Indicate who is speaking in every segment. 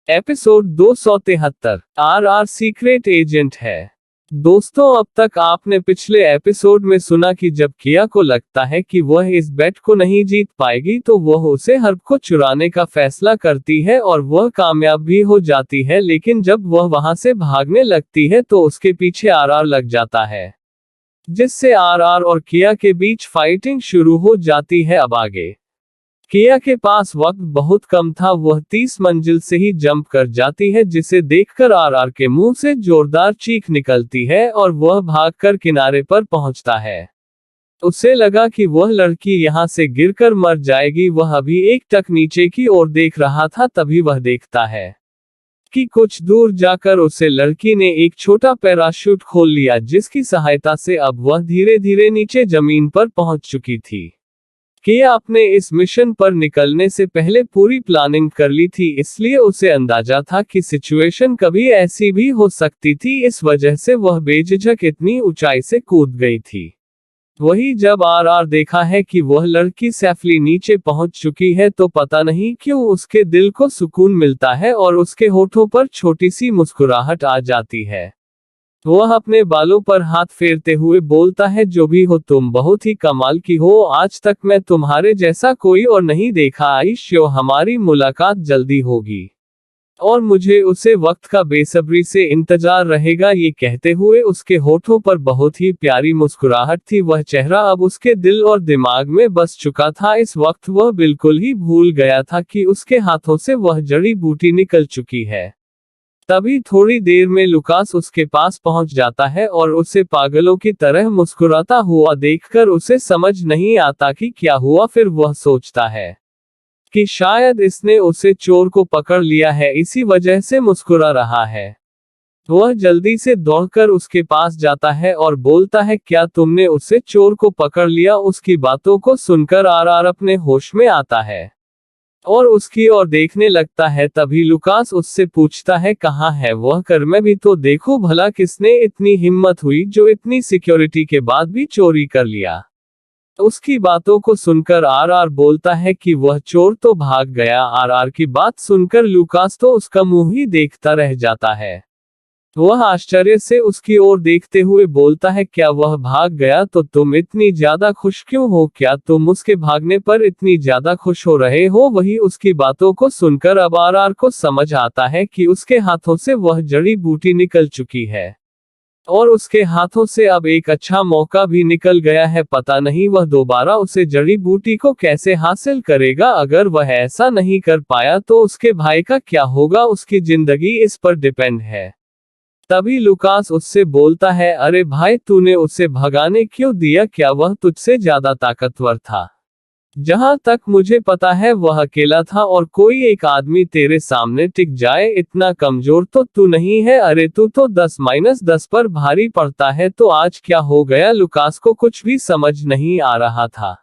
Speaker 1: Episode 273 RR secret agent है। दोस्तों, अब तक आपने पिछले एपिसोड में सुना कि जब किया को लगता है कि वह इस बेट को नहीं जीत पाएगी तो वह उसे हर्ब को चुराने का फैसला करती है और वह कामयाब भी हो जाती है, लेकिन जब वह वहां से भागने लगती है तो उसके पीछे आरआर लग जाता है, जिससे आरआर और किया के बीच फाइटिंग शुरू हो जाती है। अब आगे किया के पास वक्त बहुत कम था, वह 30 मंजिल से ही जंप कर जाती है, जिसे देखकर आरआर के मुंह से जोरदार चीख निकलती है और वह भागकर किनारे पर पहुंचता है। उसे लगा कि वह लड़की यहां से गिरकर मर जाएगी। वह अभी एक टक नीचे की ओर देख रहा था, तभी वह देखता है कि कुछ दूर जाकर उसे लड़की ने एक छोटा पैराशूट खोल लिया, जिसकी सहायता से अब वह धीरे धीरे नीचे जमीन पर पहुंच चुकी थी। किया अपने इस मिशन पर निकलने से पहले पूरी प्लानिंग कर ली थी, इसलिए उसे अंदाजा था कि सिचुएशन कभी ऐसी भी हो सकती थी। इस वजह से वह बेझिझक इतनी ऊंचाई से कूद गई थी। वही जब आरआर देखा है कि वह लड़की सेफली नीचे पहुंच चुकी है तो पता नहीं क्यों उसके दिल को सुकून मिलता है और उसके होठों पर छोटी सी मुस्कुराहट आ जाती है। वह अपने बालों पर हाथ फेरते हुए बोलता है, जो भी हो तुम बहुत ही कमाल की हो, आज तक मैं तुम्हारे जैसा कोई और नहीं देखा। आई श्योर हमारी मुलाकात जल्दी होगी और मुझे उसे वक्त का बेसब्री से इंतजार रहेगा। ये कहते हुए उसके होठों पर बहुत ही प्यारी मुस्कुराहट थी। वह चेहरा अब उसके दिल और दिमाग में बस चुका था। इस वक्त वह बिल्कुल ही भूल गया था कि उसके हाथों से वह जड़ी बूटी निकल चुकी है। तभी थोड़ी देर में लुकास उसके पास पहुंच जाता है और उसे पागलों की तरह मुस्कुराता हुआ देखकर उसे समझ नहीं आता कि क्या हुआ। फिर वह सोचता है कि शायद इसने उसे चोर को पकड़ लिया है, इसी वजह से मुस्कुरा रहा है। वह जल्दी से दौड़कर उसके पास जाता है और बोलता है, क्या तुमने उसे चोर को पकड़ लिया? उसकी बातों को सुनकर आरआर अपने होश में आता है और उसकी ओर देखने लगता है। तभी लुकास उससे पूछता है, कहाँ है वह? कर मैं भी तो देखूं भला किसने इतनी हिम्मत हुई जो इतनी सिक्योरिटी के बाद भी चोरी कर लिया। उसकी बातों को सुनकर आरआर बोलता है कि वह चोर तो भाग गया। आरआर की बात सुनकर लुकास तो उसका मुंह ही देखता रह जाता है। वह आश्चर्य से उसकी ओर देखते हुए बोलता है, क्या वह भाग गया? तो तुम इतनी ज्यादा खुश क्यों हो? क्या तुम उसके भागने पर इतनी ज्यादा खुश हो रहे हो? वही उसकी बातों को सुनकर अब आरआर को समझ आता है कि उसके हाथों से वह जड़ी बूटी निकल चुकी है और उसके हाथों से अब एक अच्छा मौका भी निकल गया है। पता नहीं वह दोबारा उसे जड़ी बूटी को कैसे हासिल करेगा। अगर वह ऐसा नहीं कर पाया तो उसके भाई का क्या होगा? उसकी जिंदगी इस पर डिपेंड है। तभी लुकास उससे बोलता है, अरे भाई, तूने उसे भगाने क्यों दिया? क्या वह तुझसे ज्यादा ताकतवर था? जहां तक मुझे पता है वह अकेला था और कोई एक आदमी तेरे सामने टिक जाए, इतना कमजोर तो तू नहीं है। अरे तू तो 10-10 पर भारी पड़ता है। तो आज क्या हो गया? लुकास को कुछ भी समझ नहीं आ रहा था।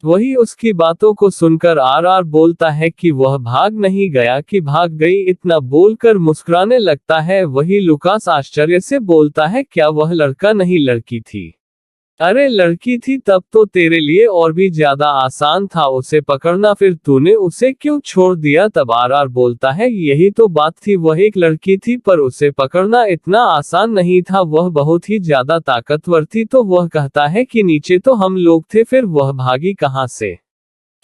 Speaker 1: वही उसकी बातों को सुनकर आरआर बोलता है कि वह भाग नहीं गया कि भाग गई। इतना बोलकर मुस्कुराने लगता है। वही लुकास आश्चर्य से बोलता है, क्या वह लड़का नहीं लड़की थी? अरे लड़की थी तब तो तेरे लिए और भी ज्यादा आसान था उसे पकड़ना, फिर तूने उसे क्यों छोड़ दिया? तब आरआर बोलता है, यही तो बात थी, वह एक लड़की थी पर उसे पकड़ना इतना आसान नहीं था। वह बहुत ही ज्यादा ताकतवर थी। तो वह कहता है कि नीचे तो हम लोग थे, फिर वह भागी कहां से?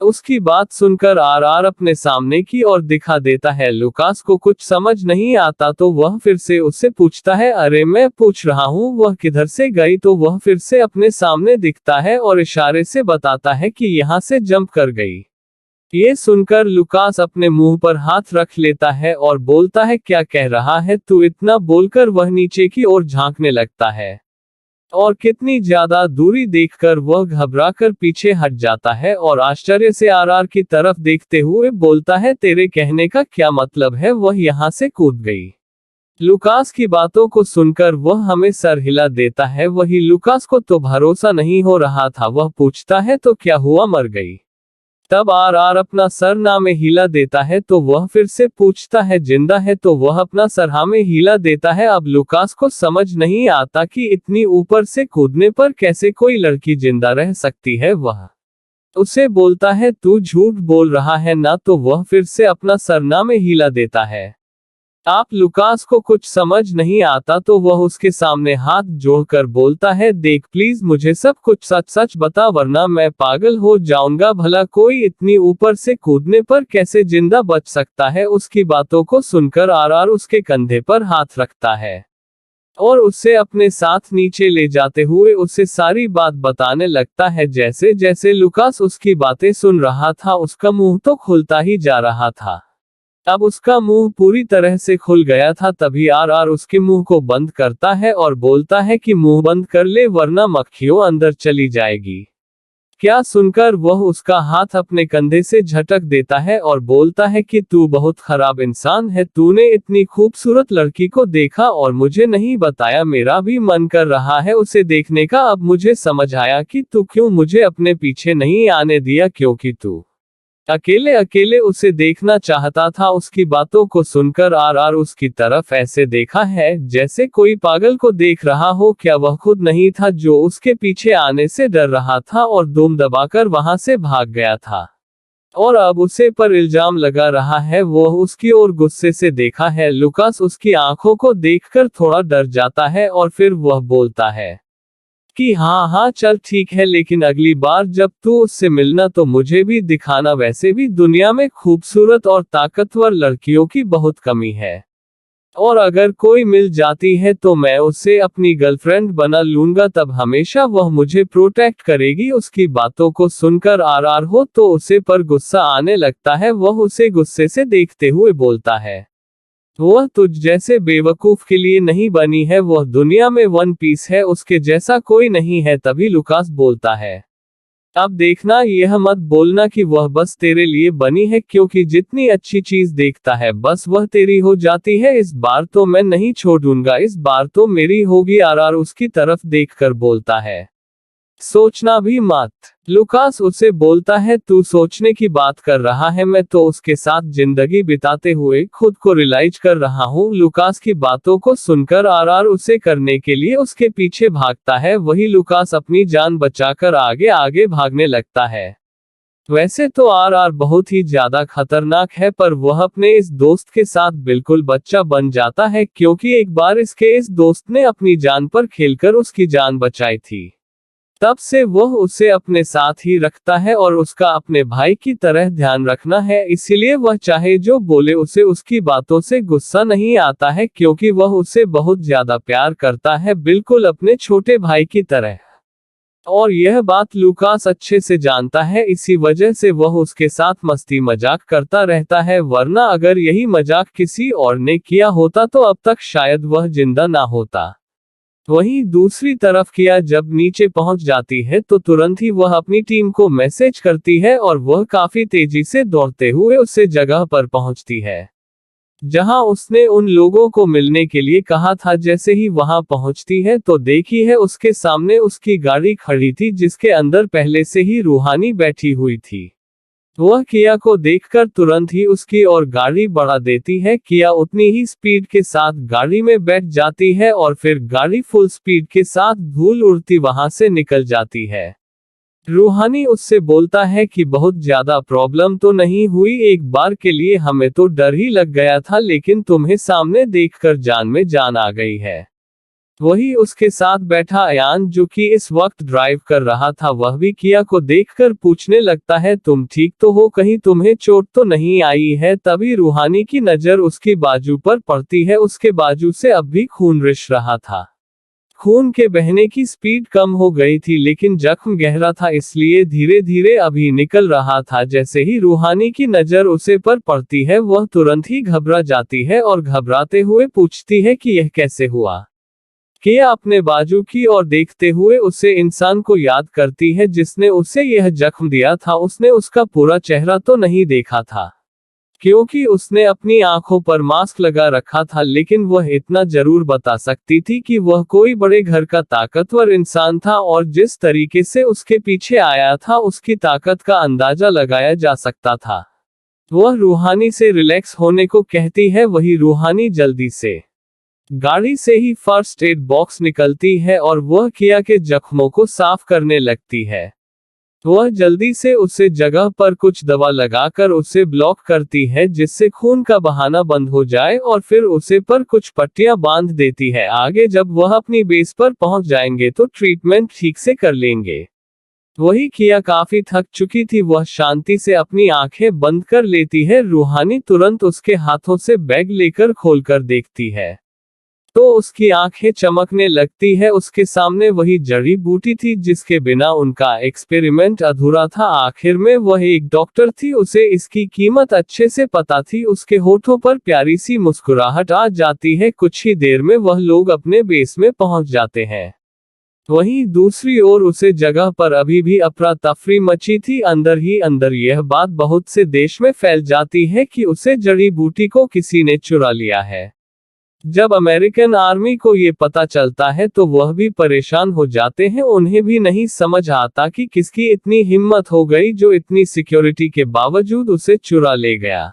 Speaker 1: उसकी बात सुनकर आरआर अपने सामने की ओर दिखा देता है। लुकास को कुछ समझ नहीं आता तो वह फिर से उससे पूछता है, अरे मैं पूछ रहा हूँ वह किधर से गई? तो वह फिर से अपने सामने दिखता है और इशारे से बताता है कि यहाँ से जंप कर गई। ये सुनकर लुकास अपने मुंह पर हाथ रख लेता है और बोलता है, क्या कह रहा है तू? इतना बोलकर वह नीचे की ओर झांकने लगता है और कितनी ज्यादा दूरी देखकर वह घबराकर पीछे हट जाता है और आश्चर्य से आरआर की तरफ देखते हुए बोलता है, तेरे कहने का क्या मतलब है? वह यहाँ से कूद गई। लुकास की बातों को सुनकर वह हमें सर हिला देता है। वही लुकास को तो भरोसा नहीं हो रहा था। वह पूछता है, तो क्या हुआ, मर गई? तब आरआर अपना सर ना में हिला देता है। तो वह फिर से पूछता है, जिंदा है? तो वह अपना सर हाँ में हिला देता है। अब लुकास को समझ नहीं आता कि इतनी ऊपर से कूदने पर कैसे कोई लड़की जिंदा रह सकती है। वह उसे बोलता है, तू झूठ बोल रहा है ना? तो वह फिर से अपना सर ना में हिला देता है। आप लुकास को कुछ समझ नहीं आता तो वह उसके सामने हाथ जोड़कर बोलता है, देख प्लीज मुझे सब कुछ सच सच बता वरना मैं पागल हो जाऊंगा। भला कोई इतनी ऊपर से कूदने पर कैसे जिंदा बच सकता है। उसकी बातों को सुनकर आरआर उसके कंधे पर हाथ रखता है और उसे अपने साथ नीचे ले जाते हुए उसे सारी बात बताने लगता है। जैसे जैसे लुकास उसकी बातें सुन रहा था उसका मुंह तो खुलता ही जा रहा था। अब उसका मुंह पूरी तरह से खुल गया था। तभी आरआर उसके मुंह को बंद करता है और बोलता है कि मुंह बंद कर ले वरना मक्खियों अंदर चली जाएगी। क्या सुनकर वह उसका हाथ अपने कंधे से झटक देता है और बोलता है कि तू बहुत खराब इंसान है। तूने इतनी खूबसूरत लड़की को देखा और मुझे नहीं बताया। मेरा भी मन कर रहा है उसे देखने का। अब मुझे समझ आया कि तू क्यों मुझे अपने पीछे नहीं आने दिया, क्योंकि तू अकेले अकेले उसे देखना चाहता था। उसकी बातों को सुनकर आरआर उसकी तरफ ऐसे देखा है जैसे कोई पागल को देख रहा हो। क्या वह खुद नहीं था जो उसके पीछे आने से डर रहा था और दम दबाकर वहां से भाग गया था और अब उसे पर इल्जाम लगा रहा है। वह उसकी ओर गुस्से से देखा है। लुकास उसकी आंखों को देखकर थोड़ा डर जाता है और फिर वह बोलता है कि हाँ हाँ चल ठीक है, लेकिन अगली बार जब तू उससे मिलना तो मुझे भी दिखाना। वैसे भी दुनिया में खूबसूरत और ताकतवर लड़कियों की बहुत कमी है और अगर कोई मिल जाती है तो मैं उसे अपनी गर्लफ्रेंड बना लूंगा। तब हमेशा वह मुझे प्रोटेक्ट करेगी। उसकी बातों को सुनकर आरआर हो तो उसे पर गुस्सा आने लगता है। वह उसे गुस्से से देखते हुए बोलता है, वह तुझ जैसे बेवकूफ के लिए नहीं बनी है। वह दुनिया में वन पीस है, उसके जैसा कोई नहीं है। तभी लुकास बोलता है, अब देखना यह मत बोलना कि वह बस तेरे लिए बनी है, क्योंकि जितनी अच्छी चीज देखता है बस वह तेरी हो जाती है। इस बार तो मैं नहीं छोड़ूंगा, इस बार तो मेरी होगी। आरआर उसकी तरफ देखकर बोलता है, सोचना भी मत। लुकास उसे बोलता है, तू सोचने की बात कर रहा है, मैं तो उसके साथ जिंदगी बिताते हुए खुद को रियलाइज कर रहा हूँ। लुकास की बातों को सुनकर आरआर उसे करने के लिए उसके पीछे भागता है। वही लुकास अपनी जान बचाकर आगे आगे भागने लगता है। वैसे तो आरआर बहुत ही ज्यादा खतरनाक है, पर वह अपने इस दोस्त के साथ बिल्कुल बच्चा बन जाता है, क्योंकि एक बार इसके इस दोस्त ने अपनी जान पर खेलकर उसकी जान बचाई थी। तब से वह उसे अपने साथ ही रखता है और उसका अपने भाई की तरह ध्यान रखना है। इसीलिए वह चाहे जो बोले उसे उसकी बातों से गुस्सा नहीं आता है, क्योंकि वह उसे बहुत ज्यादा प्यार करता है, बिल्कुल अपने छोटे भाई की तरह। और यह बात लुकास अच्छे से जानता है, इसी वजह से वह उसके साथ मस्ती मजाक करता रहता है। वरना अगर यही मजाक किसी और ने किया होता तो अब तक शायद वह जिंदा ना होता। वहीं दूसरी तरफ किया जब नीचे पहुंच जाती है तो तुरंत ही वह अपनी टीम को मैसेज करती है और वह काफी तेजी से दौड़ते हुए उस जगह पर पहुंचती है जहां उसने उन लोगों को मिलने के लिए कहा था। जैसे ही वहां पहुंचती है तो देखी है उसके सामने उसकी गाड़ी खड़ी थी, जिसके अंदर पहले से ही रूहानी बैठी हुई थी। वह किया को देखकर तुरंत ही उसकी और गाड़ी बढ़ा देती है। किया उतनी ही स्पीड के साथ गाड़ी में बैठ जाती है और फिर गाड़ी फुल स्पीड के साथ धूल उड़ती वहां से निकल जाती है। रूहानी उससे बोलता है कि बहुत ज्यादा प्रॉब्लम तो नहीं हुई, एक बार के लिए हमें तो डर ही लग गया था, लेकिन तुम्हें सामने देखकर जान में जान आ गई है। वही उसके साथ बैठा अयान, जो कि इस वक्त ड्राइव कर रहा था, वह भी किया को देखकर पूछने लगता है, तुम ठीक तो हो, कहीं तुम्हें चोट तो नहीं आई है। तभी रूहानी की नजर उसकी बाजू पर पड़ती है। उसके बाजू से अब भी खून रिस रहा था। खून के बहने की स्पीड कम हो गई थी, लेकिन जख्म गहरा था, इसलिए धीरे धीरे अभी निकल रहा था। जैसे ही रूहानी की नजर उसे पर पड़ती है वह तुरंत ही घबरा जाती है और घबराते हुए पूछती है कि यह कैसे हुआ। किया अपने बाजू की ओर देखते हुए उसे इंसान को याद करती है जिसने उसे यह जख्म दिया था। उसने उसका पूरा चेहरा तो नहीं देखा था, क्योंकि उसने अपनी आंखों पर मास्क लगा रखा था, लेकिन वह इतना जरूर बता सकती थी कि वह कोई बड़े घर का ताकतवर इंसान था और जिस तरीके से उसके पीछे आया था उसकी ताकत का अंदाजा लगाया जा सकता था। वह रूहानी से रिलैक्स होने को कहती है। वही रूहानी जल्दी से गाड़ी से ही फर्स्ट एड बॉक्स निकलती है और वह किया के जख्मों को साफ करने लगती है। वह जल्दी से उसे जगह पर कुछ दवा लगाकर उसे ब्लॉक करती है जिससे खून का बहाना बंद हो जाए और फिर उसे पर कुछ पट्टियां बांध देती है। आगे जब वह अपनी बेस पर पहुंच जाएंगे तो ट्रीटमेंट ठीक से कर लेंगे। वही किया काफी थक चुकी थी, वह शांति से अपनी आंखें बंद कर लेती है। रूहानी तुरंत उसके हाथों से बैग लेकर खोलकर देखती है तो उसकी आंखें चमकने लगती है। उसके सामने वही जड़ी बूटी थी जिसके बिना उनका एक्सपेरिमेंट अधूरा था। आखिर में वह एक डॉक्टर थी, उसे इसकी कीमत अच्छे से पता थी। उसके होठों पर प्यारी सी मुस्कुराहट आ जाती है। कुछ ही देर में वह लोग अपने बेस में पहुंच जाते हैं। वहीं दूसरी ओर उसे जगह पर अभी भी अफरा तफरी मची थी। अंदर ही अंदर यह बात बहुत से देश में फैल जाती है कि उसे जड़ी बूटी को किसी ने चुरा लिया है। जब अमेरिकन आर्मी को ये पता चलता है तो वह भी परेशान हो जाते हैं। उन्हें भी नहीं समझ आता कि किसकी इतनी हिम्मत हो गई जो इतनी सिक्योरिटी के बावजूद उसे चुरा ले गया।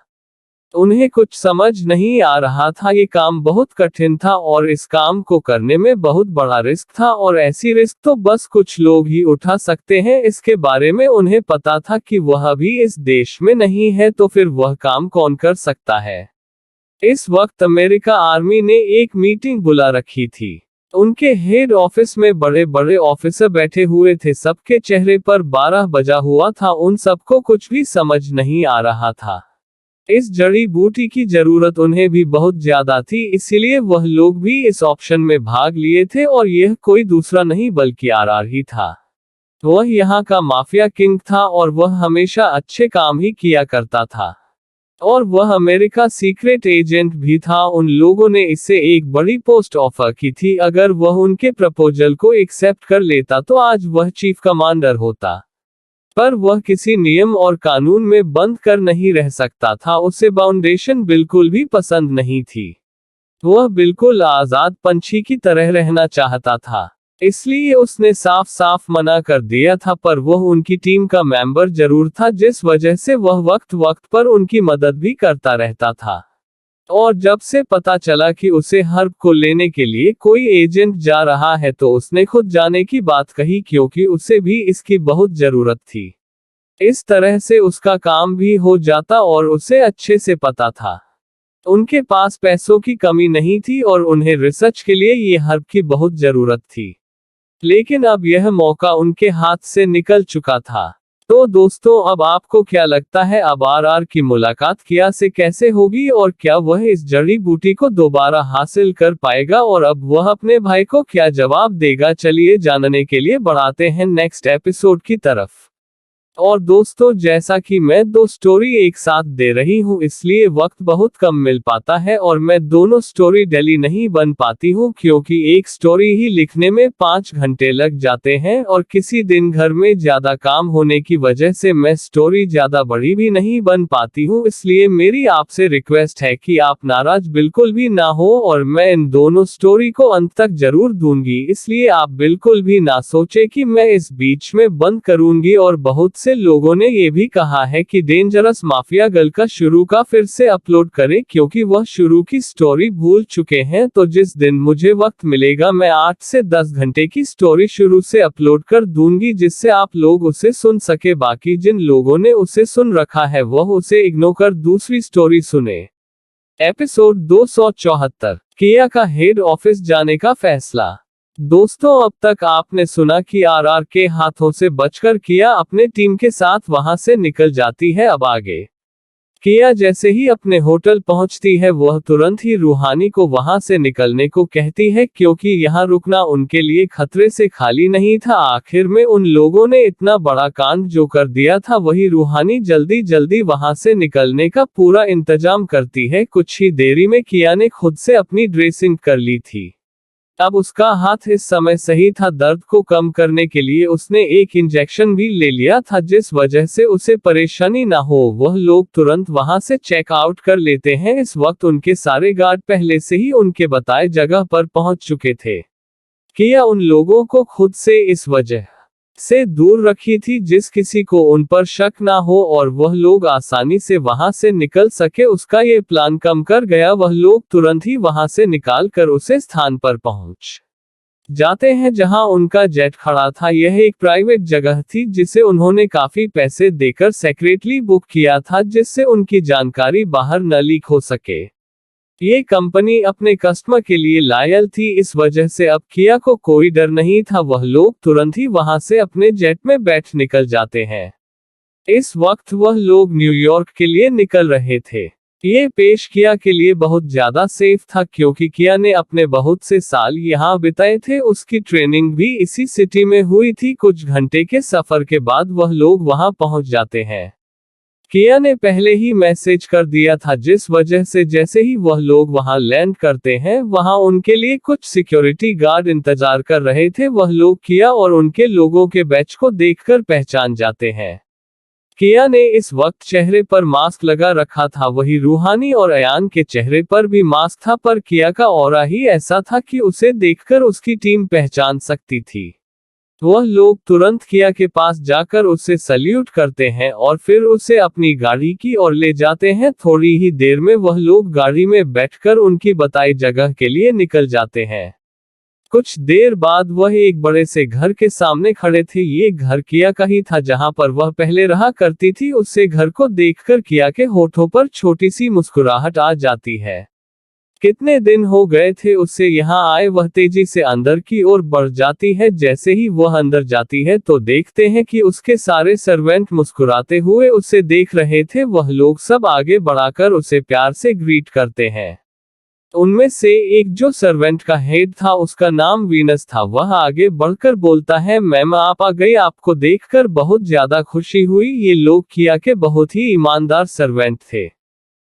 Speaker 1: उन्हें कुछ समझ नहीं आ रहा था। ये काम बहुत कठिन था और इस काम को करने में बहुत बड़ा रिस्क था और ऐसी रिस्क तो बस कुछ लोग ही उठा सकते हैं। इसके बारे में उन्हें पता था कि वह अभी इस देश में नहीं है तो फिर वह काम कौन कर सकता है। इस वक्त अमेरिका आर्मी ने एक मीटिंग बुला रखी थी। उनके हेड ऑफिस में बड़े बड़े ऑफिसर बैठे हुए थे। सबके चेहरे पर 12 बजा हुआ था। उन सबको कुछ भी समझ नहीं आ रहा था। इस जड़ी बूटी की जरूरत उन्हें भी बहुत ज्यादा थी, इसीलिए वह लोग भी इस ऑप्शन में भाग लिए थे और यह कोई दूसरा नहीं बल्कि आरआर ही था। वह यहाँ का माफिया किंग था और वह हमेशा अच्छे काम ही किया करता था और वह अमेरिका सीक्रेट एजेंट भी था। उन लोगों ने इससे एक बड़ी पोस्ट ऑफर की थी। अगर वह उनके प्रपोजल को एक्सेप्ट कर लेता तो आज वह चीफ कमांडर होता, पर वह किसी नियम और कानून में बंद कर नहीं रह सकता था। उसे फाउंडेशन बिल्कुल भी पसंद नहीं थी। वह बिल्कुल आजाद पंछी की तरह रहना चाहता था, इसलिए उसने साफ साफ मना कर दिया था। पर वह उनकी टीम का मेंबर जरूर था, जिस वजह से वह वक्त वक्त पर उनकी मदद भी करता रहता था। और जब से पता चला कि उसे हर्ब को लेने के लिए कोई एजेंट जा रहा है तो उसने खुद जाने की बात कही, क्योंकि उसे भी इसकी बहुत जरूरत थी। इस तरह से उसका काम भी हो जाता और उसे अच्छे से पता था उनके पास पैसों की कमी नहीं थी और उन्हें रिसर्च के लिए ये हर्ब की बहुत जरूरत थी। लेकिन अब यह मौका उनके हाथ से निकल चुका था। तो दोस्तों, अब आपको क्या लगता है, अब आरआर की मुलाकात किया से कैसे होगी और क्या वह इस जड़ी बूटी को दोबारा हासिल कर पाएगा और अब वह अपने भाई को क्या जवाब देगा? चलिए जानने के लिए बढ़ाते हैं नेक्स्ट एपिसोड की तरफ। और दोस्तों, जैसा कि मैं 2 स्टोरी एक साथ दे रही हूँ इसलिए वक्त बहुत कम मिल पाता है और मैं दोनों स्टोरी डेली नहीं बन पाती हूँ, क्योंकि एक स्टोरी ही लिखने में 5 घंटे लग जाते हैं और किसी दिन घर में ज्यादा काम होने की वजह से मैं स्टोरी ज्यादा बड़ी भी नहीं बन पाती हूँ। इसलिए मेरी आपसे रिक्वेस्ट है कि आप नाराज बिल्कुल भी ना हो और मैं इन दोनों स्टोरी को अंत तक जरूर दूंगी, इसलिए आप बिल्कुल भी ना सोचे कि मैं इस बीच में बंद करूंगी। और बहुत से लोगों ने ये भी कहा है कि डेंजरस माफिया गर्ल का शुरू का फिर से अपलोड करें, क्योंकि वह शुरू की स्टोरी भूल चुके हैं। तो जिस दिन मुझे वक्त मिलेगा मैं 8 से 10 घंटे की स्टोरी शुरू से अपलोड कर दूंगी, जिससे आप लोग उसे सुन सके। बाकी जिन लोगों ने उसे सुन रखा है वह उसे इग्नोर कर दूसरी स्टोरी सुने। एपिसोड 274, किया का हेड ऑफिस जाने का फैसला। दोस्तों, अब तक आपने सुना कि आरआर के हाथों से बचकर किया अपने टीम के साथ वहां से निकल जाती है। अब आगे किया जैसे ही अपने होटल पहुंचती है वह तुरंत ही रूहानी को वहां से निकलने को कहती है, क्योंकि यहाँ रुकना उनके लिए खतरे से खाली नहीं था। आखिर में उन लोगों ने इतना बड़ा कांड जो कर दिया था, वही रूहानी जल्दी जल्दी वहां से निकलने का पूरा इंतजाम करती है। कुछ ही देरी में किया ने खुद से अपनी ड्रेसिंग कर ली थी। अब उसका हाथ इस समय सही था। दर्द को कम करने के लिए उसने एक इंजेक्शन भी ले लिया था, जिस वजह से उसे परेशानी ना हो। वह लोग तुरंत वहां से चेक आउट कर लेते हैं। इस वक्त उनके सारे गार्ड पहले से ही उनके बताए जगह पर पहुंच चुके थे। किया उन लोगों को खुद से इस वजह से दूर रखी थी जिस किसी को उन पर शक ना हो और वह लोग आसानी से वहां से निकल सके, उसका ये प्लान काम कर गया। वह लोग तुरंत ही वहां से निकाल कर उसे स्थान पर पहुंच जाते हैं जहां उनका जेट खड़ा था। यह एक प्राइवेट जगह थी जिसे उन्होंने काफी पैसे देकर सेक्रेटली बुक किया था, जिससे उनकी जानकारी बाहर न लीक हो सके। ये कंपनी अपने कस्टमर के लिए लॉयल थी, इस वजह से अब किया को कोई डर नहीं था। वह लोग तुरंत ही वहां से अपने जेट में बैठ निकल जाते हैं। इस वक्त वह लोग न्यूयॉर्क के लिए निकल रहे थे। ये पेश किया के लिए बहुत ज्यादा सेफ था, क्योंकि किया ने अपने बहुत से साल यहाँ बिताए थे। उसकी ट्रेनिंग भी इसी सिटी में हुई थी। कुछ घंटे के सफर के बाद वह लोग वहां पहुंच जाते हैं। किया ने पहले ही मैसेज कर दिया था, जिस वजह से जैसे ही वह लोग वहां लैंड करते हैं, वहां उनके लिए कुछ सिक्योरिटी गार्ड इंतजार कर रहे थे। वह लोग किया और उनके लोगों के बैच को देखकर पहचान जाते हैं। किया ने इस वक्त चेहरे पर मास्क लगा रखा था, वही रूहानी और अयान के चेहरे पर भी मास्क था, पर किया का ऑरा ही ऐसा था कि उसे देखकर उसकी टीम पहचान सकती थी। वह लोग तुरंत किया के पास जाकर उसे सल्यूट करते हैं और फिर उसे अपनी गाड़ी की ओर ले जाते हैं। थोड़ी ही देर में वह लोग गाड़ी में बैठकर उनकी बताई जगह के लिए निकल जाते हैं। कुछ देर बाद वह एक बड़े से घर के सामने खड़े थे। ये घर किया का ही था जहां पर वह पहले रहा करती थी। उससे घर को देखकर किया के होठों पर छोटी सी मुस्कुराहट आ जाती है। कितने दिन हो गए थे उससे यहाँ आए। वह तेजी से अंदर की ओर बढ़ जाती है। जैसे ही वह अंदर जाती है तो देखते हैं कि उसके सारे सर्वेंट मुस्कुराते हुए उसे देख रहे थे। वह लोग सब आगे बढ़ाकर उसे प्यार से ग्रीट करते हैं। उनमें से एक जो सर्वेंट का हेड था, उसका नाम वीनस था। वह आगे बढ़कर बोलता है, मैम आप आ गई, आपको देखकर बहुत ज्यादा खुशी हुई। ये लोग किया के बहुत ही ईमानदार सर्वेंट थे।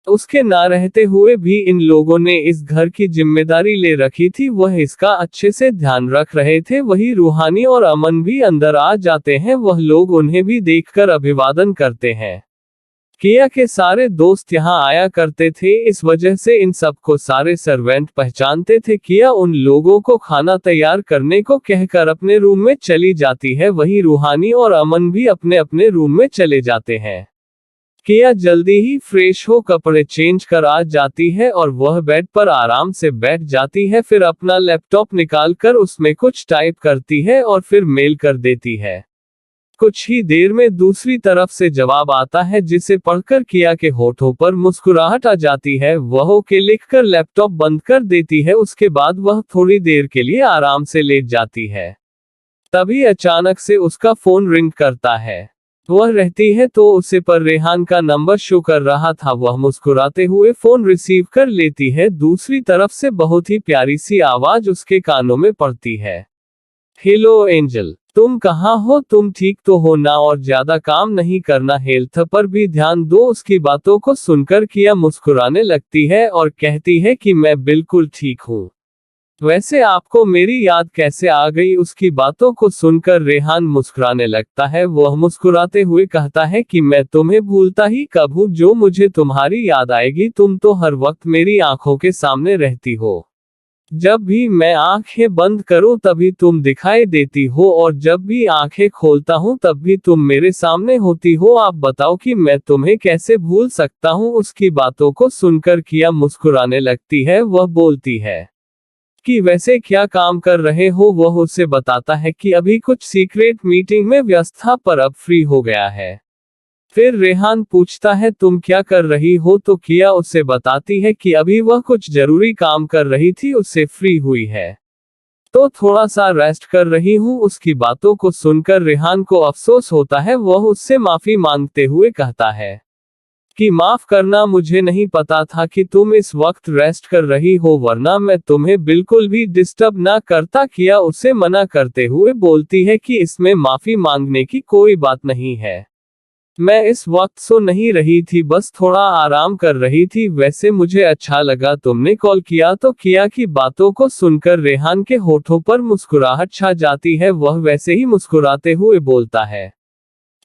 Speaker 1: उसके ना रहते हुए भी इन लोगों ने इस घर की जिम्मेदारी ले रखी थी। वह इसका अच्छे से ध्यान रख रहे थे। वही रूहानी और अमन भी अंदर आ जाते हैं। वह लोग उन्हें भी देखकर अभिवादन करते हैं। किया के सारे दोस्त यहाँ आया करते थे, इस वजह से इन सबको सारे सर्वेंट पहचानते थे। किया उन लोगों को खाना तैयार करने को कहकर अपने रूम में चली जाती है। वही रूहानी और अमन भी अपने अपने रूम में चले जाते हैं। किया जल्दी ही फ्रेश हो कपड़े चेंज कर आ जाती है और वह बेड पर आराम से बैठ जाती है। फिर अपना लैपटॉप निकाल कर उसमें कुछ टाइप करती है और फिर मेल कर देती है। कुछ ही देर में दूसरी तरफ से जवाब आता है, जिसे पढ़कर किया के होठों पर मुस्कुराहट आ जाती है। वह ओके लिखकर लैपटॉप बंद कर देती है। उसके बाद वह थोड़ी देर के लिए आराम से लेट जाती है। तभी अचानक से उसका फोन रिंग करता है। वह रहती है तो उसे पर रेहान का नंबर शो कर रहा था। वह मुस्कुराते हुए फोन रिसीव कर लेती है। दूसरी तरफ से बहुत ही प्यारी सी आवाज उसके कानों में पड़ती है। हेलो एंजल, तुम कहाँ हो? तुम ठीक तो हो ना? और ज्यादा काम नहीं करना, हेल्थ पर भी ध्यान दो। उसकी बातों को सुनकर किया मुस्कुराने लगती है और कहती है कि मैं बिल्कुल ठीक हूँ। वैसे आपको मेरी याद कैसे आ गई? उसकी बातों को सुनकर रेहान मुस्कुराने लगता है। वह मुस्कुराते हुए कहता है कि मैं तुम्हें भूलता ही कब हूँ, जो मुझे तुम्हारी याद आएगी। तुम तो हर वक्त मेरी आंखों के सामने रहती हो। जब भी मैं आंखें बंद करूं तभी तुम दिखाई देती हो, और जब भी आंखें खोलता हूं तब भी तुम मेरे सामने होती हो। आप बताओ कि मैं तुम्हें कैसे भूल सकता हूं? उसकी बातों को सुनकर किया मुस्कुराने लगती है। वह बोलती है कि वैसे क्या काम कर रहे हो? वह उसे बताता है कि अभी कुछ सीक्रेट मीटिंग में व्यस्त था, पर अब फ्री हो गया है। फिर रेहान पूछता है तुम क्या कर रही हो? तो किया उसे बताती है कि अभी वह कुछ जरूरी काम कर रही थी, उससे फ्री हुई है तो थोड़ा सा रेस्ट कर रही हूँ। उसकी बातों को सुनकर रेहान को अफसोस होता है। वह उससे माफी मांगते हुए कहता है कि माफ करना, मुझे नहीं पता था कि तुम इस वक्त रेस्ट कर रही हो, वरना मैं तुम्हें बिल्कुल भी डिस्टर्ब ना करता। किया उसे मना करते हुए बोलती है कि इसमें माफी मांगने की कोई बात नहीं है। मैं इस वक्त सो नहीं रही थी, बस थोड़ा आराम कर रही थी। वैसे मुझे अच्छा लगा तुमने कॉल किया। तो किया की बातों को सुनकर रेहान के होठों पर मुस्कुराहट छा जाती है। वह वैसे ही मुस्कुराते हुए बोलता है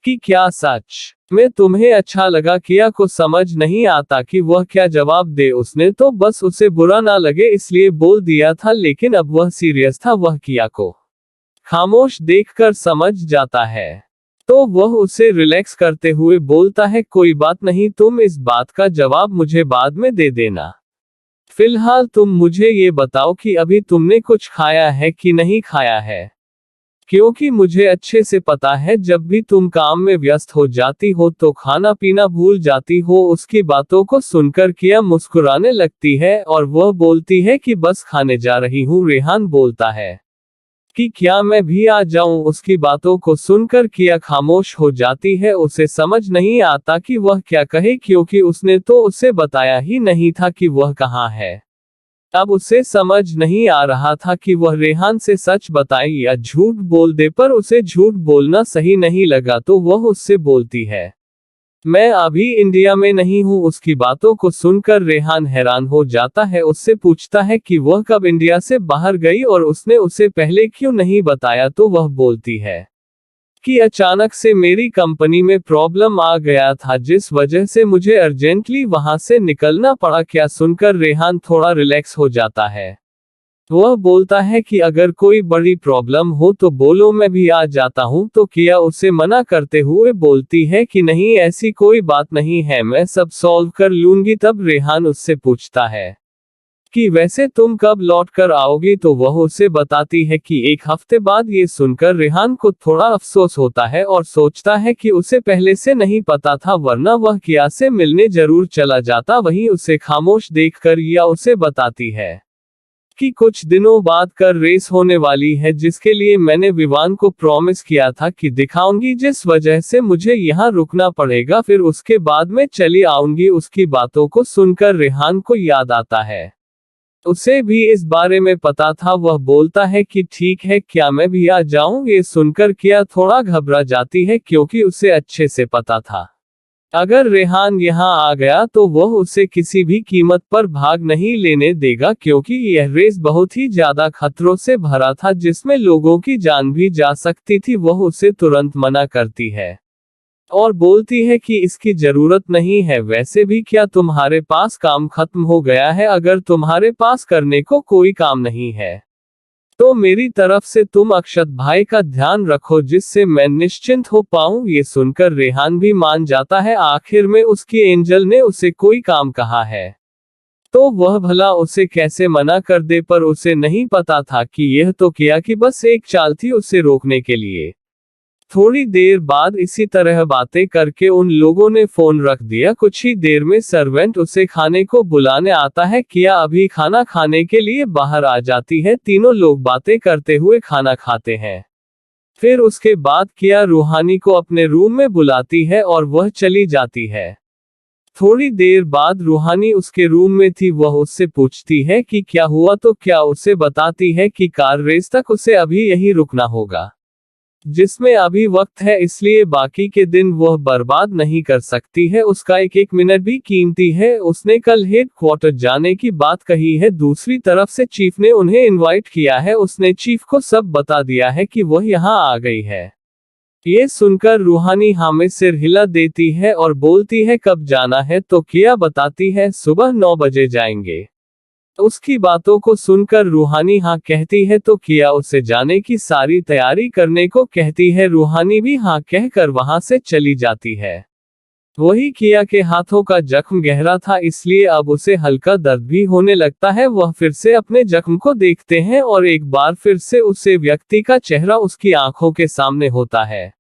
Speaker 1: कि क्या सच में तुम्हें अच्छा लगा? किया को समझ नहीं आता कि वह क्या जवाब दे। उसने तो बस उसे बुरा ना लगे इसलिए बोल दिया था, लेकिन अब वह सीरियस था। वह किया को खामोश देखकर समझ जाता है, तो वह उसे रिलैक्स करते हुए बोलता है कोई बात नहीं, तुम इस बात का जवाब मुझे बाद में दे देना। फिलहाल तुम मुझे ये बताओ कि अभी तुमने कुछ खाया है कि नहीं खाया है, क्योंकि मुझे अच्छे से पता है जब भी तुम काम में व्यस्त हो जाती हो तो खाना पीना भूल जाती हो। उसकी बातों को सुनकर किया मुस्कुराने लगती है और वह बोलती है कि बस खाने जा रही हूँ। रेहान बोलता है कि क्या मैं भी आ जाऊं। उसकी बातों को सुनकर किया खामोश हो जाती है। उसे समझ नहीं आता कि वह क्या कहे, क्योंकि उसने तो उसे बताया ही नहीं था कि वह कहाँ है। अब उसे समझ नहीं आ रहा था कि वह रेहान से सच बताए या झूठ बोल दे, पर उसे झूठ बोलना सही नहीं लगा तो वह उससे बोलती है, मैं अभी इंडिया में नहीं हूँ। उसकी बातों को सुनकर रेहान हैरान हो जाता है। उससे पूछता है कि वह कब इंडिया से बाहर गई और उसने उसे पहले क्यों नहीं बताया, तो वह बोलती है कि अचानक से मेरी कंपनी में प्रॉब्लम आ गया था, जिस वजह से मुझे अर्जेंटली वहां से निकलना पड़ा। क्या सुनकर रेहान थोड़ा रिलैक्स हो जाता है। वह बोलता है कि अगर कोई बड़ी प्रॉब्लम हो तो बोलो, मैं भी आ जाता हूं। तो किया उसे मना करते हुए बोलती है कि नहीं, ऐसी कोई बात नहीं है, मैं सब सॉल्व कर लूंगी। तब रेहान उससे पूछता है कि वैसे तुम कब लौट कर आओगी, तो वह उसे बताती है कि 1 हफ्ते बाद। ये सुनकर रेहान को थोड़ा अफसोस होता है और सोचता है कि उसे पहले से नहीं पता था, वरना वह किया से मिलने जरूर चला जाता। वहीं उसे खामोश देखकर या उसे बताती है कि कुछ दिनों बाद कर रेस होने वाली है, जिसके लिए मैंने विवान को प्रॉमिस किया था कि दिखाऊंगी, जिस वजह से मुझे यहाँ रुकना पड़ेगा, फिर उसके बाद में चली आऊंगी। उसकी बातों को सुनकर रेहान को याद आता है उसे भी इस बारे में पता था। वह बोलता है कि ठीक है, क्या मैं भी आ जाऊं। ये सुनकर किया थोड़ा घबरा जाती है, क्योंकि उसे अच्छे से पता था अगर रेहान यहाँ आ गया तो वह उसे किसी भी कीमत पर भाग नहीं लेने देगा, क्योंकि यह रेस बहुत ही ज्यादा खतरों से भरा था, जिसमें लोगों की जान भी जा सकती थी। वह उसे तुरंत मना करती है और बोलती है कि इसकी जरूरत नहीं है। वैसे भी क्या तुम्हारे पास काम खत्म हो गया है? अगर तुम्हारे पास करने को कोई काम नहीं है तो मेरी तरफ से तुम अक्षत भाई का ध्यान रखो, जिससे मैं निश्चिंत हो पाऊं। ये सुनकर रेहान भी मान जाता है। आखिर में उसकी एंजल ने उसे कोई काम कहा है तो वह भला उसे कैसे मना कर दे, पर उसे नहीं पता था कि यह तो किया कि बस एक चाल थी उसे रोकने के लिए। थोड़ी देर बाद इसी तरह बातें करके उन लोगों ने फोन रख दिया। कुछ ही देर में सर्वेंट उसे खाने को बुलाने आता है। किया अभी खाना खाने के लिए बाहर आ जाती है। तीनों लोग बातें करते हुए खाना खाते हैं। फिर उसके बाद किया रूहानी को अपने रूम में बुलाती है और वह चली जाती है। थोड़ी देर बाद रूहानी उसके रूम में थी। वह उससे पूछती है कि क्या हुआ, तो क्या उसे बताती है कि कार रेस तक उसे अभी यहीं रुकना होगा, जिसमें अभी वक्त है, इसलिए बाकी के दिन वह बर्बाद नहीं कर सकती है। उसका एक एक मिनट भी कीमती है। उसने कल हेड क्वार्टर जाने की बात कही है। दूसरी तरफ से चीफ ने उन्हें इनवाइट किया है। उसने चीफ को सब बता दिया है कि वह यहाँ आ गई है। ये सुनकर रूहानी हाँ में सिर हिला देती है और बोलती है कब जाना है, तो किया बताती है सुबह 9 बजे जाएंगे। उसकी बातों को सुनकर रूहानी हाँ कहती है तो किया उसे जाने की सारी तैयारी करने को कहती है। रूहानी भी हाँ कहकर वहां से चली जाती है। वही किया के हाथों का जख्म गहरा था, इसलिए अब उसे हल्का दर्द भी होने लगता है। वह फिर से अपने जख्म को देखते हैं और एक बार फिर से उसे व्यक्ति का चेहरा उसकी आंखों के सामने होता है।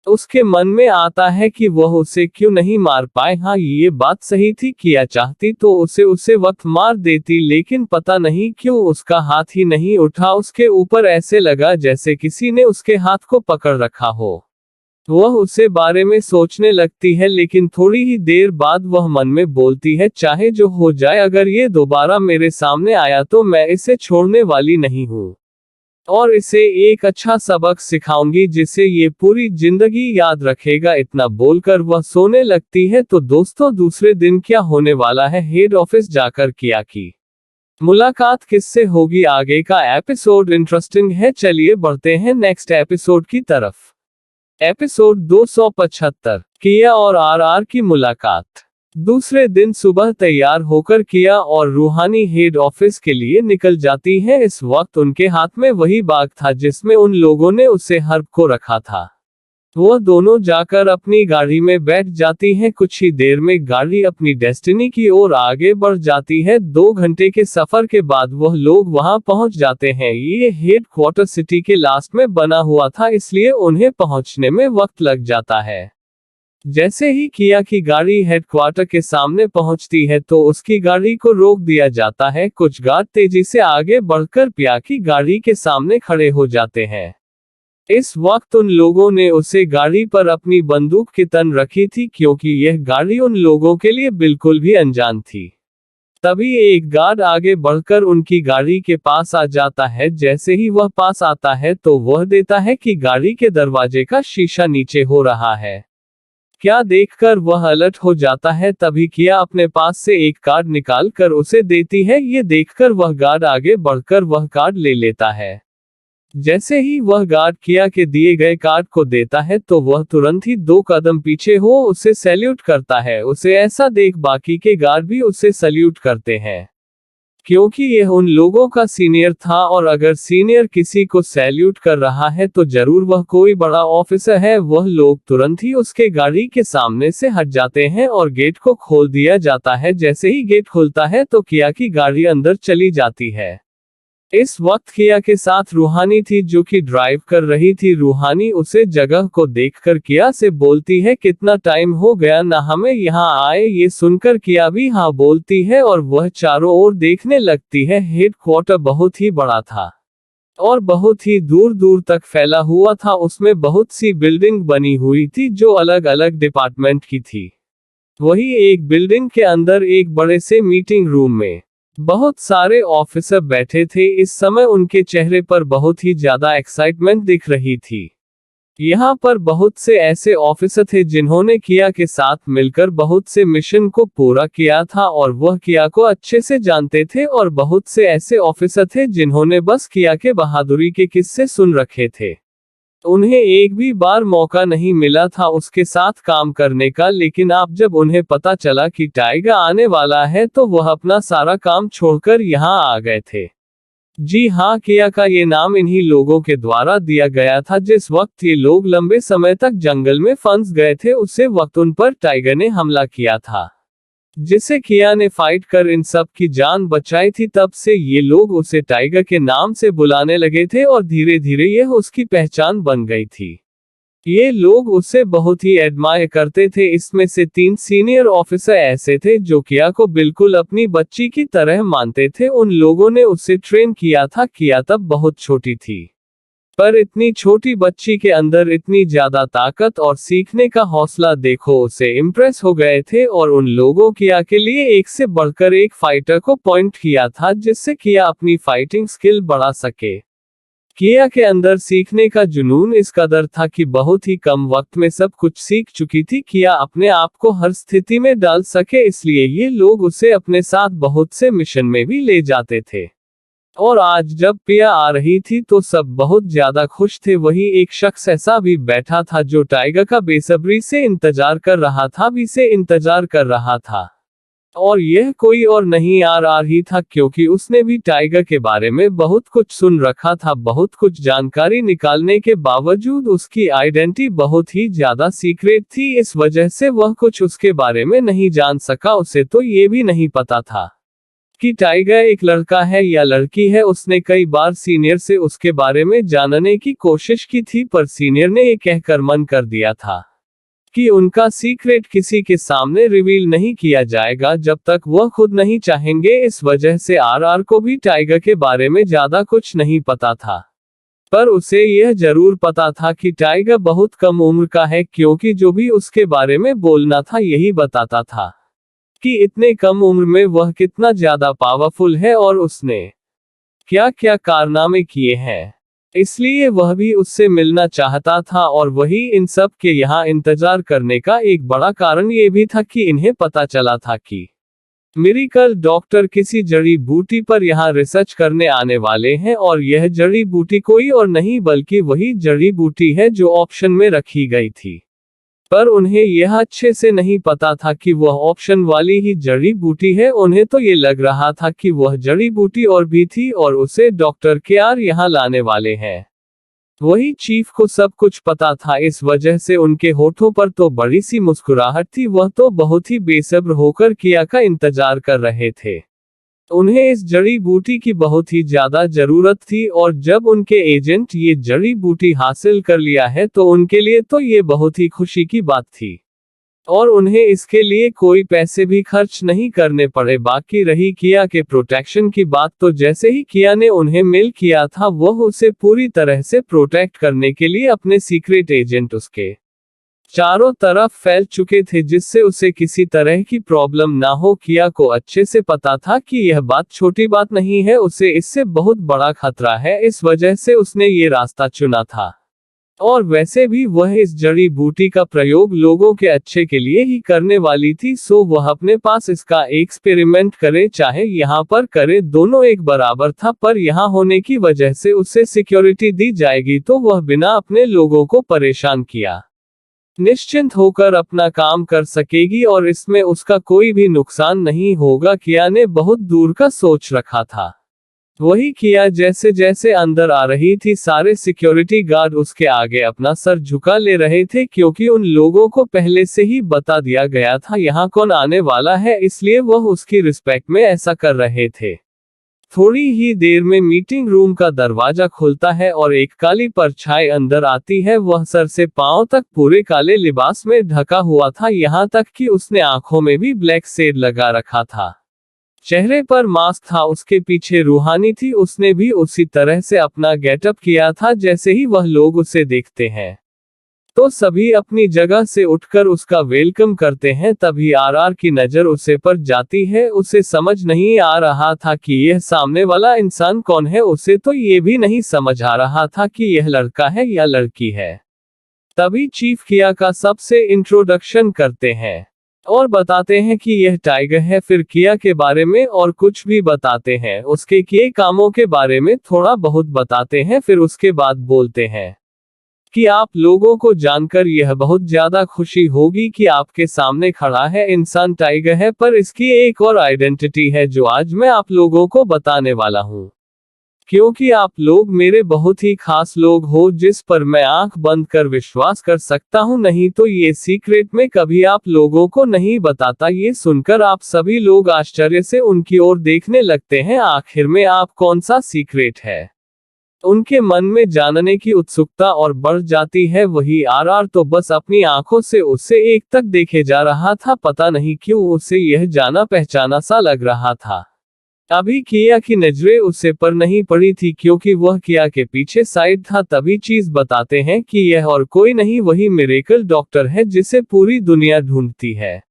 Speaker 1: उसके मन में आता है कि वह उसे क्यों नहीं मार पाए। हाँ, ये बात सही थी, किया चाहती तो उसे वक्त मार देती, लेकिन पता नहीं क्यों उसका हाथ ही नहीं उठा उसके ऊपर। ऐसे लगा जैसे किसी ने उसके हाथ को पकड़ रखा हो। वह उसे बारे में सोचने लगती है, लेकिन थोड़ी ही देर बाद वह मन में बोलती है चाहे जो हो जाए, अगर ये दोबारा मेरे सामने आया तो मैं इसे छोड़ने वाली नहीं हूँ और इसे एक अच्छा सबक सिखाऊंगी जिसे ये पूरी जिंदगी याद रखेगा। इतना बोलकर वह सोने लगती है। तो दोस्तों, दूसरे दिन क्या होने वाला है? हेड ऑफिस जाकर किया की मुलाकात किससे होगी? आगे का एपिसोड इंटरेस्टिंग है। चलिए बढ़ते हैं नेक्स्ट एपिसोड की तरफ। एपिसोड 275, किया और आरआर की मुलाकात। दूसरे दिन सुबह तैयार होकर किया और रूहानी हेड ऑफिस के लिए निकल जाती है। इस वक्त उनके हाथ में वही बैग था जिसमें उन लोगों ने उसे हर्ब को रखा था। वह दोनों जाकर अपनी गाड़ी में बैठ जाती हैं। कुछ ही देर में गाड़ी अपनी डेस्टिनी की ओर आगे बढ़ जाती है। 2 घंटे के सफर के बाद वह लोग वहां पहुंच जाते हैं। ये हेडक्वार्टर सिटी के लास्ट में बना हुआ था, इसलिए उन्हें पहुंचने में वक्त लग जाता है। जैसे ही किया की गाड़ी हेडक्वार्टर के सामने पहुंचती है तो उसकी गाड़ी को रोक दिया जाता है। कुछ गार्ड तेजी से आगे बढ़कर पिया की गाड़ी के सामने खड़े हो जाते हैं। इस वक्त उन लोगों ने उसे गाड़ी पर अपनी बंदूक की तन रखी थी, क्योंकि यह गाड़ी उन लोगों के लिए बिल्कुल भी अनजान थी। तभी एक गार्ड आगे बढ़कर उनकी गाड़ी के पास आ जाता है। जैसे ही वह पास आता है तो वह देता है कि गाड़ी के दरवाजे का शीशा नीचे हो रहा है। क्या देखकर वह अलर्ट हो जाता है। तभी किया अपने पास से एक कार्ड निकाल कर उसे देती है। ये देखकर वह गार्ड आगे बढ़कर वह कार्ड ले लेता है। जैसे ही वह गार्ड किया के दिए गए कार्ड को देता है तो वह तुरंत ही 2 कदम पीछे हो उसे सैल्यूट करता है। उसे ऐसा देख बाकी के गार्ड भी उसे सैल्यूट करते हैं, क्योंकि यह उन लोगों का सीनियर था और अगर सीनियर किसी को सैल्यूट कर रहा है तो जरूर वह कोई बड़ा ऑफिसर है। वह लोग तुरंत ही उसके गाड़ी के सामने से हट जाते हैं और गेट को खोल दिया जाता है। जैसे ही गेट खुलता है तो किया की गाड़ी अंदर चली जाती है। इस वक्त किया के साथ रूहानी थी, जो कि ड्राइव कर रही थी। रूहानी उसे जगह को देखकर किया से बोलती है, कितना टाइम हो गया ना हमें यहाँ आए। ये सुनकर किया भी हाँ बोलती है और वह चारों ओर देखने लगती है। हेडक्वार्टर बहुत ही बड़ा था और बहुत ही दूर दूर तक फैला हुआ था। उसमें बहुत सी बिल्डिंग बनी हुई थी जो अलग अलग डिपार्टमेंट की थी। वही एक बिल्डिंग के अंदर एक बड़े से मीटिंग रूम में बहुत सारे ऑफिसर बैठे थे। इस समय उनके चेहरे पर बहुत ही ज्यादा एक्साइटमेंट दिख रही थी। यहाँ पर बहुत से ऐसे ऑफिसर थे जिन्होंने किया के साथ मिलकर बहुत से मिशन को पूरा किया था और वह किया को अच्छे से जानते थे। और बहुत से ऐसे ऑफिसर थे जिन्होंने बस किया के बहादुरी के किस्से सुन रखे थे। उन्हें एक भी बार मौका नहीं मिला था उसके साथ काम करने का। लेकिन अब जब उन्हें पता चला कि टाइगर आने वाला है तो वह अपना सारा काम छोड़कर यहाँ आ गए थे। जी हाँ, किया का ये नाम इन्हीं लोगों के द्वारा दिया गया था। जिस वक्त ये लोग लंबे समय तक जंगल में फंस गए थे उसे वक्त उन पर टाइगर ने हमला किया था, जिसे किया ने फाइट कर इन सब की जान बचाई थी। तब से ये लोग उसे टाइगर के नाम से बुलाने लगे थे और धीरे धीरे यह उसकी पहचान बन गई थी। ये लोग उसे बहुत ही एडमायर करते थे। इसमें से 3 सीनियर ऑफिसर ऐसे थे जो किया को बिल्कुल अपनी बच्ची की तरह मानते थे। उन लोगों ने उसे ट्रेन किया था। किया तब बहुत छोटी थी, पर इतनी छोटी बच्ची के अंदर इतनी ज्यादा ताकत और सीखने का हौसला देखो उसे इम्प्रेस हो गए थे। और उन लोगों किया के लिए एक से बढ़कर एक फाइटर को पॉइंट किया था, जिससे किया अपनी फाइटिंग स्किल बढ़ा सके। किया के अंदर सीखने का जुनून इस कदर था कि बहुत ही कम वक्त में सब कुछ सीख चुकी थी। किया अपने आप को हर स्थिति में डाल सके, इसलिए ये लोग उसे अपने साथ बहुत से मिशन में भी ले जाते थे। और आज जब पिया आ रही थी तो सब बहुत ज्यादा खुश थे। वही एक शख्स ऐसा भी बैठा था जो टाइगर का बेसब्री से इंतजार कर रहा था, भी से इंतजार कर रहा था। और यह कोई और नहीं RR था, क्योंकि उसने भी टाइगर के बारे में बहुत कुछ सुन रखा था। बहुत कुछ जानकारी निकालने के बावजूद उसकी आइडेंटिटी बहुत ही ज्यादा सीक्रेट थी। इस वजह से वह कुछ उसके बारे में नहीं जान सका। उसे तो ये भी नहीं पता था कि टाइगर एक लड़का है या लड़की है। उसने कई बार सीनियर से उसके बारे में जानने की कोशिश की थी, पर सीनियर ने ये कहकर मन कर दिया था कि उनका सीक्रेट किसी के सामने रिवील नहीं किया जाएगा जब तक वह खुद नहीं चाहेंगे। इस वजह से RR को भी टाइगर के बारे में ज्यादा कुछ नहीं पता था, पर उसे यह जरूर पता था कि टाइगर बहुत कम उम्र का है, क्योंकि जो भी उसके बारे में बोलना था यही बताता था कि इतने कम उम्र में वह कितना ज्यादा पावरफुल है और उसने क्या क्या कारनामे किए हैं। इसलिए वह भी उससे मिलना चाहता था। और वही इन सब के यहाँ इंतजार करने का एक बड़ा कारण ये भी था कि इन्हें पता चला था कि मिरेकल डॉक्टर किसी जड़ी बूटी पर यहाँ रिसर्च करने आने वाले हैं। और यह जड़ी बूटी कोई और नहीं बल्कि वही जड़ी बूटी है जो ऑप्शन में रखी गई थी, पर उन्हें यह अच्छे से नहीं पता था कि वह ऑप्शन वाली ही जड़ी बूटी है। उन्हें तो ये लग रहा था कि वह जड़ी बूटी और भी थी और उसे डॉक्टर केआर यहाँ लाने वाले हैं। वही चीफ को सब कुछ पता था, इस वजह से उनके होठों पर तो बड़ी सी मुस्कुराहट थी। वह तो बहुत ही बेसब्र होकर किया का इंतजार कर रहे थे। उन्हें इस जड़ी बूटी की बहुत ही ज्यादा जरूरत थी और जब उनके एजेंट ये जड़ी बूटी हासिल कर लिया है तो उनके लिए तो ये बहुत ही खुशी की बात थी और उन्हें इसके लिए कोई पैसे भी खर्च नहीं करने पड़े। बाकी रही किया के प्रोटेक्शन की बात, तो जैसे ही किया ने उन्हें मेल किया था वह उसे पूरी तरह से प्रोटेक्ट करने के लिए अपने सीक्रेट एजेंट उसके चारों तरफ फैल चुके थे जिससे उसे किसी तरह की प्रॉब्लम ना हो। किया को अच्छे से पता था कि यह बात छोटी बात नहीं है, उसे इससे बहुत बड़ा खतरा है, इस वजह से उसने ये रास्ता चुना था। और वैसे भी वह इस जड़ी बूटी का प्रयोग लोगों के अच्छे के लिए ही करने वाली थी, सो वह अपने पास इसका एक्सपेरिमेंट करे चाहे यहाँ पर करे, दोनों एक बराबर था। पर यहाँ होने की वजह से उसे सिक्योरिटी दी जाएगी तो वह बिना अपने लोगों को परेशान किया निश्चिंत होकर अपना काम कर सकेगी और इसमें उसका कोई भी नुकसान नहीं होगा। किया ने बहुत दूर का सोच रखा था। वही किया जैसे जैसे अंदर आ रही थी सारे सिक्योरिटी गार्ड उसके आगे अपना सर झुका ले रहे थे, क्योंकि उन लोगों को पहले से ही बता दिया गया था यहाँ कौन आने वाला है, इसलिए वह उसकी रिस्पेक्ट में ऐसा कर रहे थे। थोड़ी ही देर में मीटिंग रूम का दरवाजा खुलता है और एक काली परछाई अंदर आती है। वह सर से पांव तक पूरे काले लिबास में ढका हुआ था, यहाँ तक कि उसने आंखों में भी ब्लैक शेड लगा रखा था, चेहरे पर मास्क था, उसके पीछे रूहानी थी, उसने भी उसी तरह से अपना गेटअप किया था। जैसे ही वह लोग उसे देखते हैं तो सभी अपनी जगह से उठकर उसका वेलकम करते हैं। तभी आरआर की नजर उसे पर जाती है। उसे समझ नहीं आ रहा था कि यह सामने वाला इंसान कौन है, उसे तो ये भी नहीं समझ आ रहा था कि यह लड़का है या लड़की है। तभी चीफ किया का सबसे इंट्रोडक्शन करते हैं और बताते हैं कि यह टाइगर है, फिर किया के बारे में और कुछ भी बताते हैं, उसके किए कामों के बारे में थोड़ा बहुत बताते हैं। फिर उसके बाद बोलते हैं कि आप लोगों को जानकर यह बहुत ज्यादा खुशी होगी कि आपके सामने खड़ा है इंसान टाइगर है, पर इसकी एक और आइडेंटिटी है जो आज मैं आप लोगों को बताने वाला हूँ, क्योंकि आप लोग मेरे बहुत ही खास लोग हो जिस पर मैं आंख बंद कर विश्वास कर सकता हूँ, नहीं तो ये सीक्रेट में कभी आप लोगों को नहीं बताता। ये सुनकर आप सभी लोग आश्चर्य से उनकी ओर देखने लगते हैं। आखिर में आप कौन सा सीक्रेट है उनके मन में जानने की उत्सुकता और बढ़ जाती है। वही आरआर तो बस अपनी आंखों से उससे एक तक देखे जा रहा था, पता नहीं क्यों उसे यह जाना पहचाना सा लग रहा था। अभी किया की नजरें उसे पर नहीं पड़ी थी क्योंकि वह किया के पीछे साइड था। तभी चीज बताते हैं कि यह और कोई नहीं वही मिरेकल डॉक्टर है जिसे पूरी दुनिया ढूंढती है।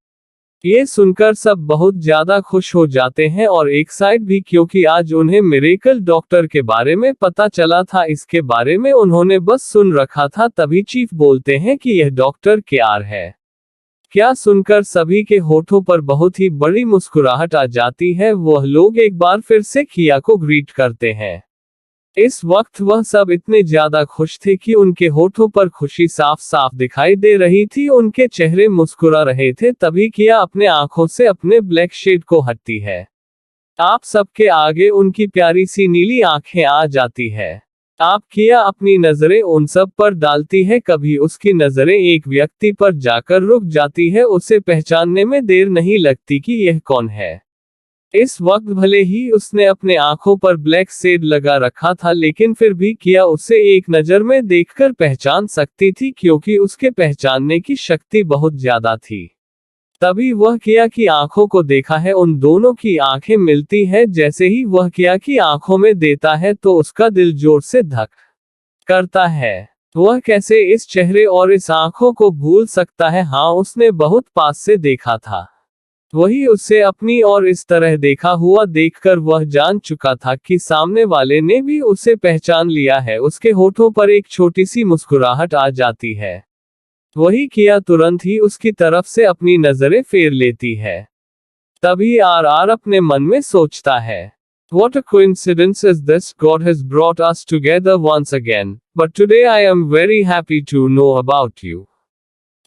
Speaker 1: ये सुनकर सब बहुत ज्यादा खुश हो जाते हैं और एक साइड भी, क्योंकि आज उन्हें मिरेकल डॉक्टर के बारे में पता चला था, इसके बारे में उन्होंने बस सुन रखा था। तभी चीफ बोलते हैं कि यह डॉक्टर केआर है। क्या सुनकर सभी के होठों पर बहुत ही बड़ी मुस्कुराहट आ जाती है। वह लोग एक बार फिर से किया को ग्रीट करते हैं। इस वक्त वह सब इतने ज्यादा खुश थे कि उनके होठों पर खुशी साफ साफ दिखाई दे रही थी, उनके चेहरे मुस्कुरा रहे थे। तभी किया अपने आंखों से अपने ब्लैक शेड को हटती है। आप सबके आगे उनकी प्यारी सी नीली आंखें आ जाती है। आप किया अपनी नजरें उन सब पर डालती है, कभी उसकी नजरें एक व्यक्ति पर जाकर रुक जाती है। उसे पहचानने में देर नहीं लगती कि यह कौन है। इस वक्त भले ही उसने अपने आंखों पर ब्लैक शेड लगा रखा था, लेकिन फिर भी किया उसे एक नजर में देखकर पहचान सकती थी, क्योंकि उसके पहचानने की शक्ति बहुत ज्यादा थी। तभी वह किया की आंखों को देखा है, उन दोनों की आंखें मिलती है। जैसे ही वह किया की आंखों में देता है तो उसका दिल जोर से धक करता है। वह कैसे इस चेहरे और इस आंखों को भूल सकता है। हाँ, उसने बहुत पास से देखा था, वही उसे अपनी और इस तरह देखा हुआ देखकर वह जान चुका था कि सामने वाले ने भी उसे पहचान लिया है। उसके होठों पर एक छोटी सी मुस्कुराहट आ जाती है। वही किया तुरंत ही उसकी तरफ से अपनी नजरें फेर लेती है। तभी आरआर अपने मन में सोचता है, What a coincidence is this, God has brought us together once again, but today I am very happy to know about you.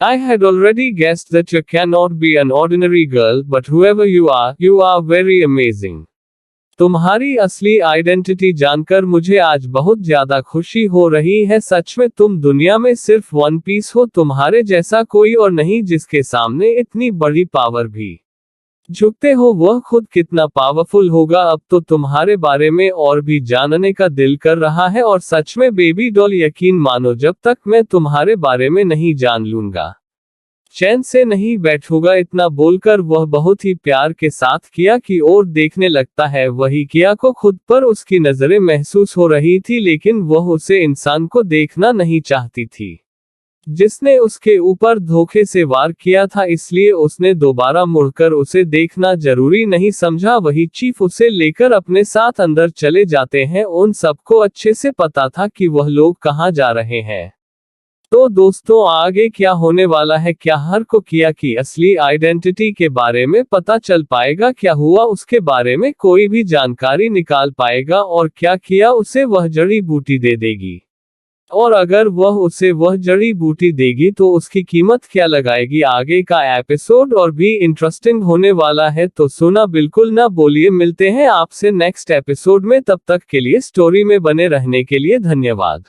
Speaker 1: I had already guessed that you cannot be an ordinary girl, but whoever you are very amazing. तुम्हारी असली identity जानकर मुझे आज बहुत ज्यादा खुशी हो रही है। सच में तुम दुनिया में सिर्फ वन पीस हो, तुम्हारे जैसा कोई और नहीं जिसके सामने इतनी बड़ी पावर भी झुकते हो। वह खुद कितना पावरफुल होगा। अब तो तुम्हारे बारे में और भी जानने का दिल कर रहा है। और सच में बेबी डॉल, यकीन मानो जब तक मैं तुम्हारे बारे में नहीं जान लूंगा चैन से नहीं बैठूंगा। इतना बोलकर वह बहुत ही प्यार के साथ किया की ओर देखने लगता है। वही किया को खुद पर उसकी नजरें महसूस हो रही थी, लेकिन वह उसे इंसान को देखना नहीं चाहती थी जिसने उसके ऊपर धोखे से वार किया था, इसलिए उसने दोबारा मुड़कर उसे देखना जरूरी नहीं समझा। वही चीफ उसे लेकर अपने साथ अंदर चले जाते हैं। उन सबको अच्छे से पता था कि वह लोग कहां जा रहे हैं। तो दोस्तों, आगे क्या होने वाला है? क्या हर को किया की असली आइडेंटिटी के बारे में पता चल पाएगा? क्या हुआ उसके बारे में कोई भी जानकारी निकाल पाएगा? और क्या किया उसे वह जड़ी बूटी दे देगी? और अगर वह उसे वह जड़ी बूटी देगी तो उसकी कीमत क्या लगाएगी? आगे का एपिसोड और भी इंटरेस्टिंग होने वाला है, तो सुना बिल्कुल ना बोलिए। मिलते हैं आपसे नेक्स्ट एपिसोड में, तब तक के लिए स्टोरी में बने रहने के लिए धन्यवाद।